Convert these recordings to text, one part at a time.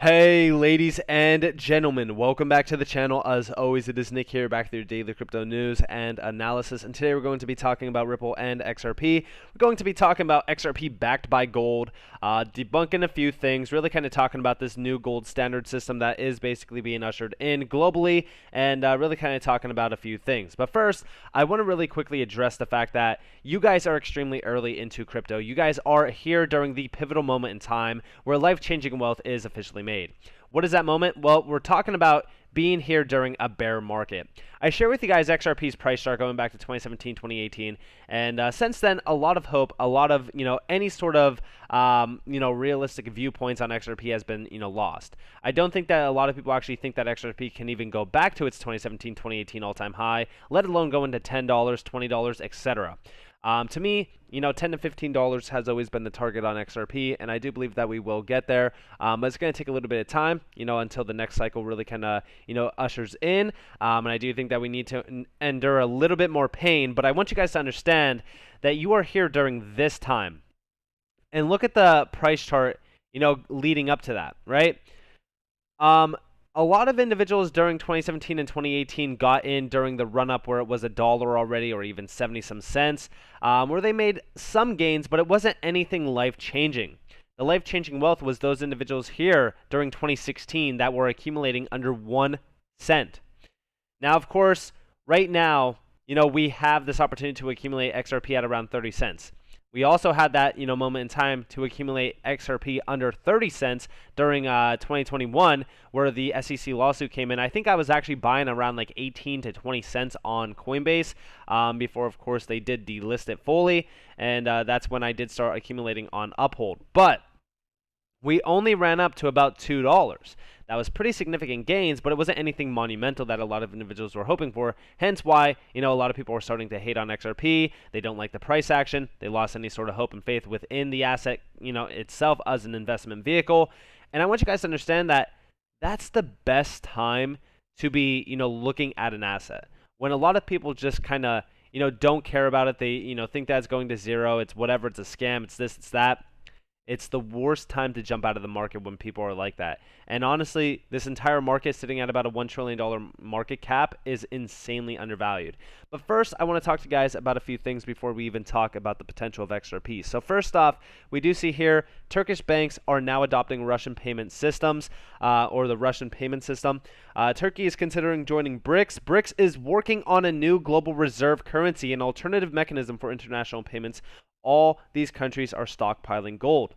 Hey ladies and gentlemen, welcome back to the channel. As always, it is Nick here, back with your daily crypto news and analysis, and today we're going to be talking about Ripple and XRP. We're going to be talking about XRP backed by gold, debunking a few things, really kind of talking about this new gold standard system that is basically being ushered in globally, and really kind of talking about a few things. But first, I want to really quickly address the fact that you guys are extremely early into crypto. You guys are here during the pivotal moment in time where life-changing wealth is officially made. What is that moment? Well, we're talking about being here during a bear market. I share with you guys XRP's price chart going back to 2017, 2018, and since then, a lot of hope, a lot of, any sort of, realistic viewpoints on XRP has been, lost. I don't think that a lot of people actually think that XRP can even go back to its 2017, 2018 all-time high, let alone go into $10, $20, etc. To me, $10 to $15 has always been the target on XRP, and I do believe that we will get there. But it's going to take a little bit of time, until the next cycle really kind of, ushers in. And I do think that we need to endure a little bit more pain. But I want you guys to understand that you are here during this time. And look at the price chart, leading up to that, right? A lot of individuals during 2017 and 2018 got in during the run-up where it was $1 already, or even 70 some cents, where they made some gains, but it wasn't anything life-changing. The life-changing wealth was those individuals here during 2016 that were accumulating under 1 cent. Now, of course, right now, we have this opportunity to accumulate XRP at around 30 cents. We also had that, moment in time to accumulate XRP under 30 cents during 2021, where the SEC lawsuit came in. I think I was actually buying around like 18 to 20 cents on Coinbase before, of course, they did delist it fully, and that's when I did start accumulating on Uphold. But we only ran up to about $2. That was pretty significant gains, but it wasn't anything monumental that a lot of individuals were hoping for. Hence why, a lot of people were starting to hate on XRP. They don't like the price action. They lost any sort of hope and faith within the asset, itself as an investment vehicle. And I want you guys to understand that that's the best time to be, looking at an asset. When a lot of people just kind of, don't care about it. They, think that's going to zero. It's whatever. It's a scam. It's this, it's that. It's the worst time to jump out of the market when people are like that. And honestly, this entire market sitting at about a $1 trillion market cap is insanely undervalued. But first, I want to talk to you guys about a few things before we even talk about the potential of XRP. So first off, we do see here Turkish banks are now adopting Russian payment systems, or the Russian payment system. Turkey is considering joining BRICS. BRICS is working on a new global reserve currency, an alternative mechanism for international payments. All these countries are stockpiling gold.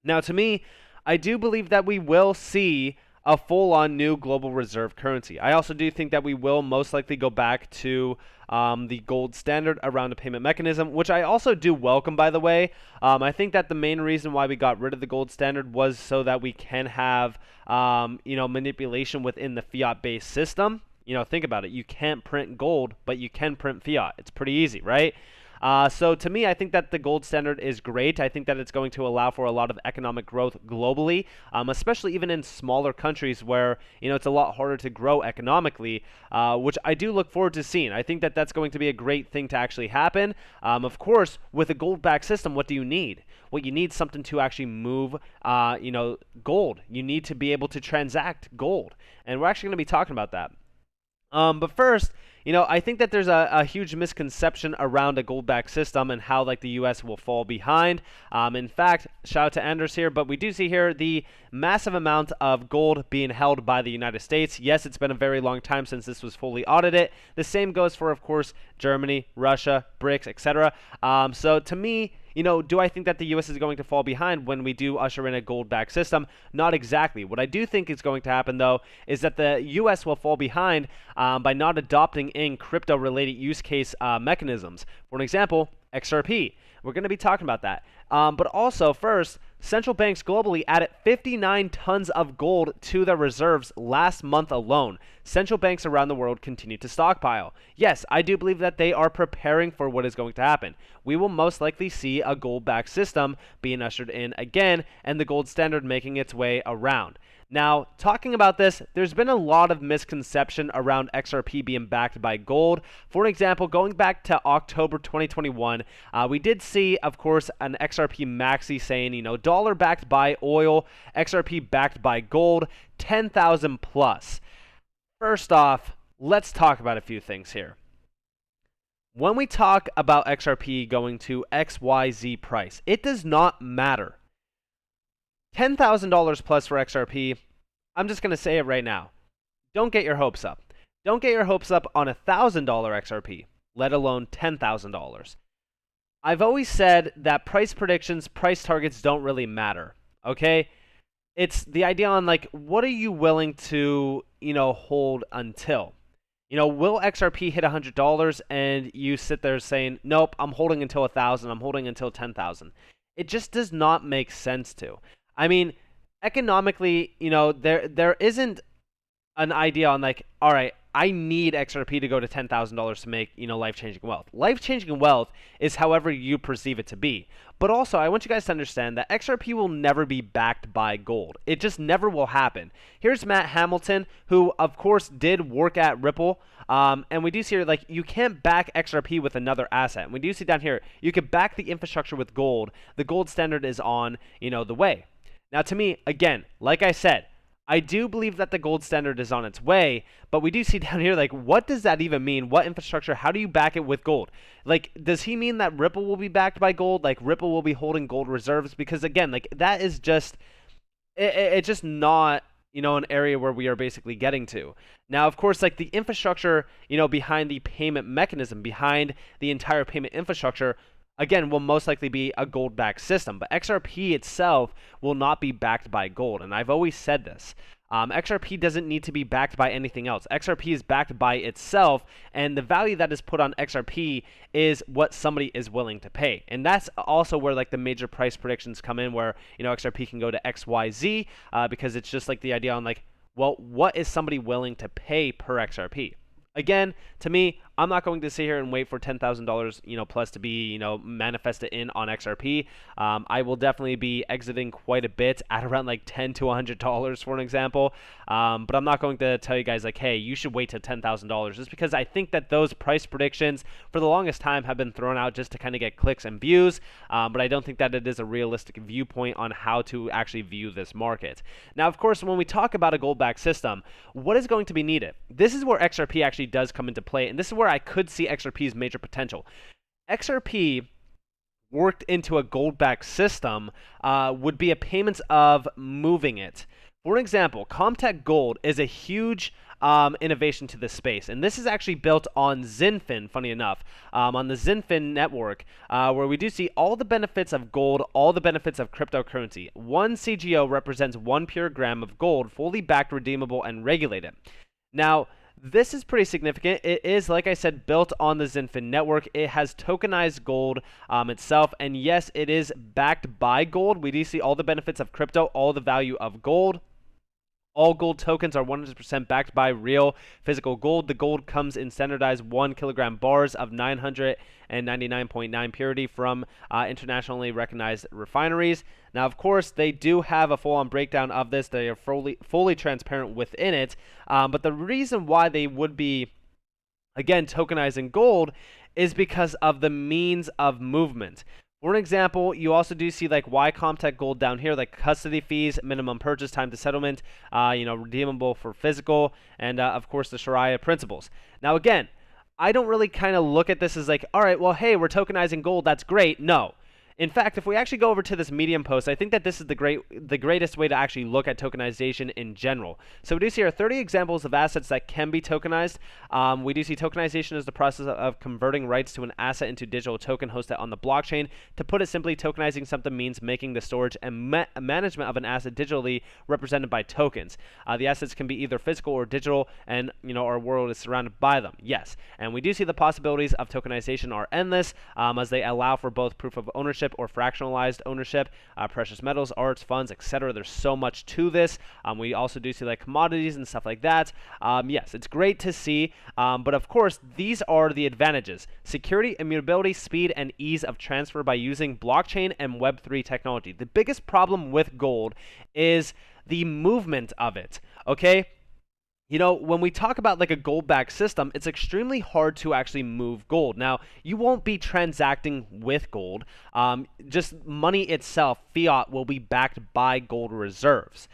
Now, to me, I do believe that we will see a full-on new global reserve currency. I also do think that we will most likely go back to the gold standard around a payment mechanism, which I also do welcome, by the way. I think that the main reason why we got rid of the gold standard was so that we can have, manipulation within the fiat-based system. Think about it. You can't print gold, but you can print fiat. It's pretty easy, right? So to me, I think that the gold standard is great. I think that it's going to allow for a lot of economic growth globally, especially even in smaller countries where, it's a lot harder to grow economically, which I do look forward to seeing. I think that that's going to be a great thing to actually happen. Of course, with a gold-backed system, what do you need? Well, you need something to actually move, gold. You need to be able to transact gold. And we're actually going to be talking about that. But first, I think that there's a huge misconception around a gold-backed system and how the U.S. will fall behind. In fact, shout out to Anders here, but we do see here the massive amount of gold being held by the United States. Yes, it's been a very long time since this was fully audited. The same goes for, of course, Germany, Russia, BRICS, etc. So to me, do I think that the U.S. is going to fall behind when we do usher in a gold-backed system? Not exactly. What I do think is going to happen, though, is that the U.S. will fall behind by not adopting in crypto-related use case mechanisms. For an example, XRP. We're going to be talking about that. But also, first, central banks globally added 59 tons of gold to their reserves last month alone. Central banks around the world continue to stockpile. Yes, I do believe that they are preparing for what is going to happen. We will most likely see a gold-backed system being ushered in again, and the gold standard making its way around. Now, talking about this, there's been a lot of misconception around XRP being backed by gold. For example, going back to October 2021, we did see, of course, an XRP maxi saying, dollar backed by oil, XRP backed by gold, 10,000 plus. First off, let's talk about a few things here. When we talk about XRP going to XYZ price, it does not matter. $10,000 plus for XRP, I'm just going to say it right now. Don't get your hopes up. Don't get your hopes up on $1,000 XRP, let alone $10,000. I've always said that price predictions, price targets don't really matter, okay? It's the idea on what are you willing to, hold until? Will XRP hit $100 and you sit there saying, nope, I'm holding until 1,000, I'm holding until 10,000. It just does not make sense to. I mean, economically, there isn't an idea on all right, I need XRP to go to $10,000 to make, life-changing wealth. Life-changing wealth is however you perceive it to be. But also, I want you guys to understand that XRP will never be backed by gold. It just never will happen. Here's Matt Hamilton, who, of course, did work at Ripple. And we do see here, you can't back XRP with another asset. And we do see down here, you could back the infrastructure with gold. The gold standard is on, the way. Now, to me, again, like I said, I do believe that the gold standard is on its way, but we do see down here, what does that even mean? What infrastructure? How do you back it with gold? Does he mean that Ripple will be backed by gold? Ripple will be holding gold reserves? Because, again, that is just, it's just not, an area where we are basically getting to. Now, of course, the infrastructure, behind the payment mechanism, behind the entire payment infrastructure, again, will most likely be a gold-backed system, but XRP itself will not be backed by gold, and I've always said this. XRP doesn't need to be backed by anything else. XRP is backed by itself, and the value that is put on XRP is what somebody is willing to pay. And that's also where the major price predictions come in, where XRP can go to XYZ, because it's just the idea on well, what is somebody willing to pay per XRP? Again, to me, I'm not going to sit here and wait for $10,000, plus to be, manifested in on XRP. I will definitely be exiting quite a bit at around $10 to $100 for an example. But I'm not going to tell you guys hey, you should wait to $10,000, just because I think that those price predictions for the longest time have been thrown out just to kind of get clicks and views. But I don't think that it is a realistic viewpoint on how to actually view this market. Now, of course, when we talk about a gold-backed system, what is going to be needed? This is where XRP actually does come into play, and this is where I could see XRP's major potential. XRP worked into a gold-backed system would be a payments of moving it. For example, Comtech Gold is a huge innovation to this space, and this is actually built on Zinfin, funny enough, on the Zinfin network, where we do see all the benefits of gold, all the benefits of cryptocurrency. 1 CGO represents 1 pure gram of gold, fully backed, redeemable, and regulated. Now, this is pretty significant. It is, like I said, built on the Zinfin network. It has tokenized gold itself, and yes, it is backed by gold. We do see all the benefits of crypto, all the value of gold. All gold tokens are 100% backed by real physical gold. The gold comes in standardized 1 kilogram bars of 999.9 purity from internationally recognized refineries. Now, of course, they do have a full-on breakdown of this. They are fully transparent within it. But the reason why they would be, again, tokenizing gold is because of the means of movement. For an example, you also do see why Comtech Gold down here, custody fees, minimum purchase time to settlement, redeemable for physical, and of course the Sharia principles. Now again, I don't really kind of look at this as all right, well, hey, we're tokenizing gold, that's great. No. In fact, if we actually go over to this Medium post, I think that this is the greatest way to actually look at tokenization in general. So we do see here 30 examples of assets that can be tokenized. We do see tokenization as the process of converting rights to an asset into digital token hosted on the blockchain. To put it simply, tokenizing something means making the storage and management of an asset digitally represented by tokens. The assets can be either physical or digital, and our world is surrounded by them. Yes, and we do see the possibilities of tokenization are endless, as they allow for both proof of ownership or fractionalized ownership, precious metals, arts, funds, etc. There's so much to this. We also do see commodities and stuff like that. Yes, it's great to see, but of course, these are the advantages: security, immutability, speed, and ease of transfer by using blockchain and Web3 technology. The biggest problem with gold is the movement of it. Okay, you know, when we talk about like a gold-backed system, it's extremely hard to actually move gold. Now, you won't be transacting with gold. Just money itself, fiat, will be backed by gold reserves.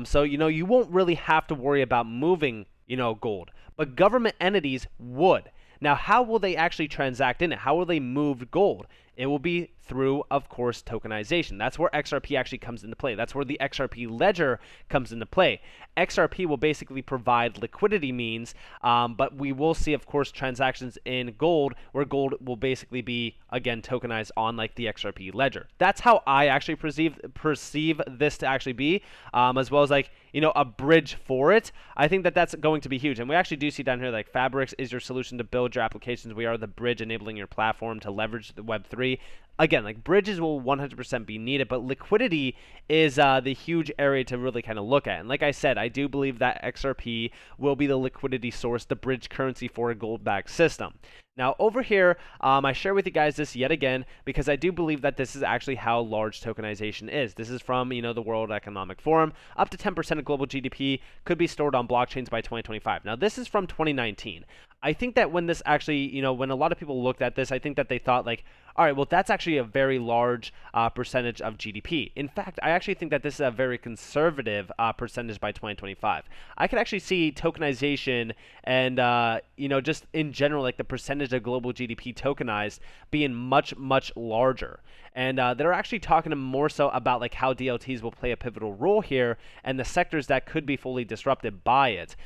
So, you know, you won't really have to worry about moving, you know, gold. But government entities would. Now, how will they actually transact in it? How will they move gold? It will be through, of course, tokenization. That's where XRP actually comes into play. That's where the XRP ledger comes into play. XRP will basically provide liquidity means, but we will see, of course, transactions in gold, where gold will basically be, again, tokenized on like the XRP ledger. That's how I actually perceive this to actually be, as well as like, you know, a bridge for it. I think that that's going to be huge. And we actually do see down here like Fabrics is your solution to build your applications. We are the bridge enabling your platform to leverage the Web3. Again, like bridges will 100% be needed, but liquidity is the huge area to really kind of look at. And like I said, I do believe that XRP will be the liquidity source, the bridge currency for a gold-backed system. Now, over here, I share with you guys this yet again because I do believe that this is actually how large tokenization is. This is from, you know, the World Economic Forum. Up to 10% of global GDP could be stored on blockchains by 2025. Now, this is from 2019. I think that when this actually, you know, when a lot of people looked at this, I think that they thought like, all right, well, that's actually a very large percentage of GDP. In fact, I actually think that this is a very conservative percentage by 2025. I could actually see tokenization and, you know, just in general, like the percentage of global GDP tokenized being much, much larger. And they're actually talking more so about like how DLTs will play a pivotal role here and the sectors that could be fully disrupted by it.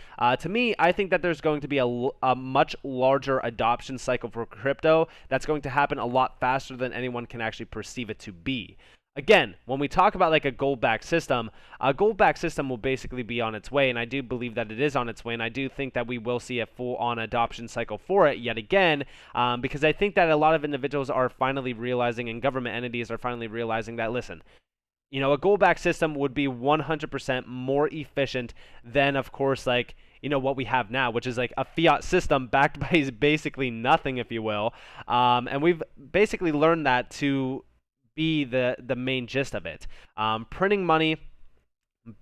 To me, I think that there's going to be a much larger adoption cycle for crypto that's going to happen a lot faster than anyone can actually perceive it to be. Again, when we talk about like a gold-backed system, a gold-backed system will basically be on its way, and I do believe that it is on its way, and I do think that we will see a full-on adoption cycle for it yet again, because I think that a lot of individuals are finally realizing, and government entities are finally realizing that, listen, you know, a gold-backed system would be 100% more efficient than, of course, like, you know, what we have now, which is like a fiat system backed by basically nothing, if you will, and we've basically learned that to be the main gist of it. Printing money,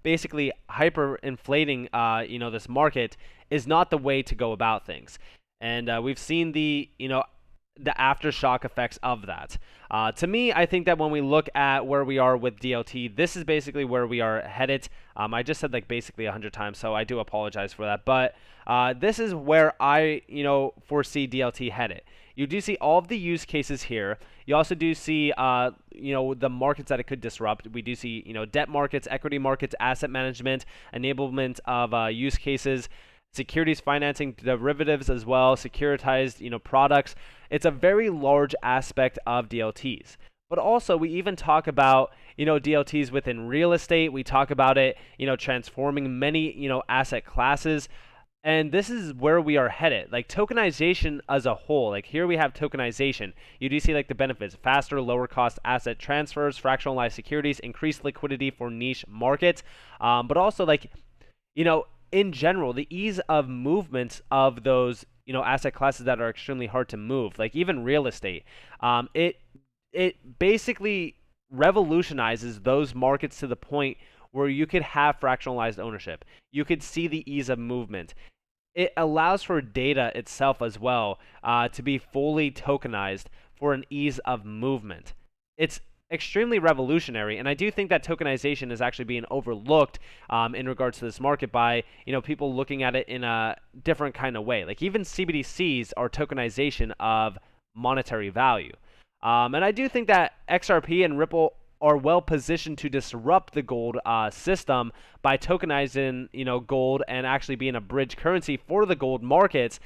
basically hyperinflating, you know, this market is not the way to go about things. And we've seen the, you know, the aftershock effects of that. To me, I think that when we look at where we are with DLT, this is basically where we are headed. I just said like basically 100 times, so I do apologize for that. But this is where I, you know, foresee DLT headed. You do see all of the use cases here. You also do see, you know, the markets that it could disrupt. We do see, you know, debt markets, equity markets, asset management, enablement of use cases, securities financing, derivatives as well, securitized, you know, products. It's a very large aspect of DLTs. But also, we even talk about, you know, DLTs within real estate. We talk about it, you know, transforming many, you know, asset classes. And this is where we are headed. Like tokenization as a whole, like here we have tokenization. You do see like the benefits: faster, lower cost asset transfers, fractionalized securities, increased liquidity for niche markets. But also like, you know, in general, the ease of movement of those, you know, asset classes that are extremely hard to move, like even real estate. It basically revolutionizes those markets to the point where you could have fractionalized ownership. You could see the ease of movement. It allows for data itself as well to be fully tokenized for an ease of movement. It's extremely revolutionary, and I do think that tokenization is actually being overlooked in regards to this market by, you know, people looking at it in a different kind of way. Like even CBDCs are tokenization of monetary value. And I do think that XRP and Ripple are well positioned to disrupt the gold system by tokenizing, you know, gold and actually being a bridge currency for the gold markets,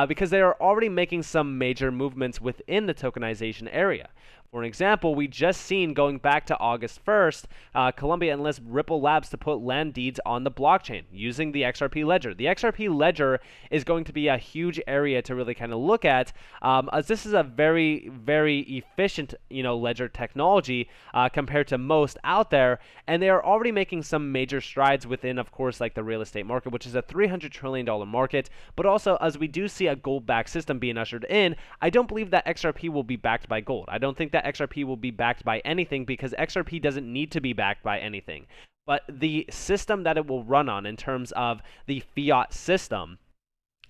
because they are already making some major movements within the tokenization area. For an example, we just seen going back to August 1st, Colombia enlists Ripple Labs to put land deeds on the blockchain using the XRP ledger. The XRP ledger is going to be a huge area to really kind of look at, as this is a very, very efficient, you know, ledger technology compared to most out there, and they are already making some major strides within, of course, like the real estate market, which is a $300 trillion market. But also, as we do see a gold-backed system being ushered in, I don't believe that XRP will be backed by gold. I don't think that XRP will be backed by anything because XRP doesn't need to be backed by anything. but the system that it will run on in terms of the fiat system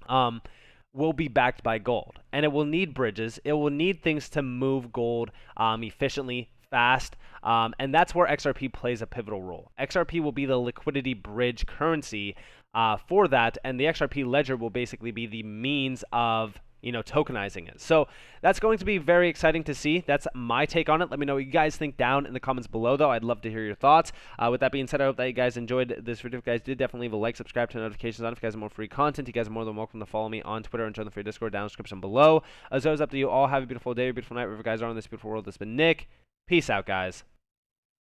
will be backed by gold. And it will need bridges. It will need things to move gold efficiently, fast. And that's where XRP plays a pivotal role. XRP will be the liquidity bridge currency for that. And the XRP ledger will basically be the means of tokenizing it. So that's going to be very exciting to see. That's my take on it. Let me know what you guys think down in the comments below, though. I'd love to hear your thoughts. With that being said, I hope that you guys enjoyed this video. If you guys did, definitely leave a like, subscribe, turn notifications on if you guys want more free content. You guys are more than welcome to follow me on Twitter and join the free Discord down in the description below. As always, up to you all. Have a beautiful day, a beautiful night, wherever you guys are in this beautiful world. This has been Nick. Peace out, guys.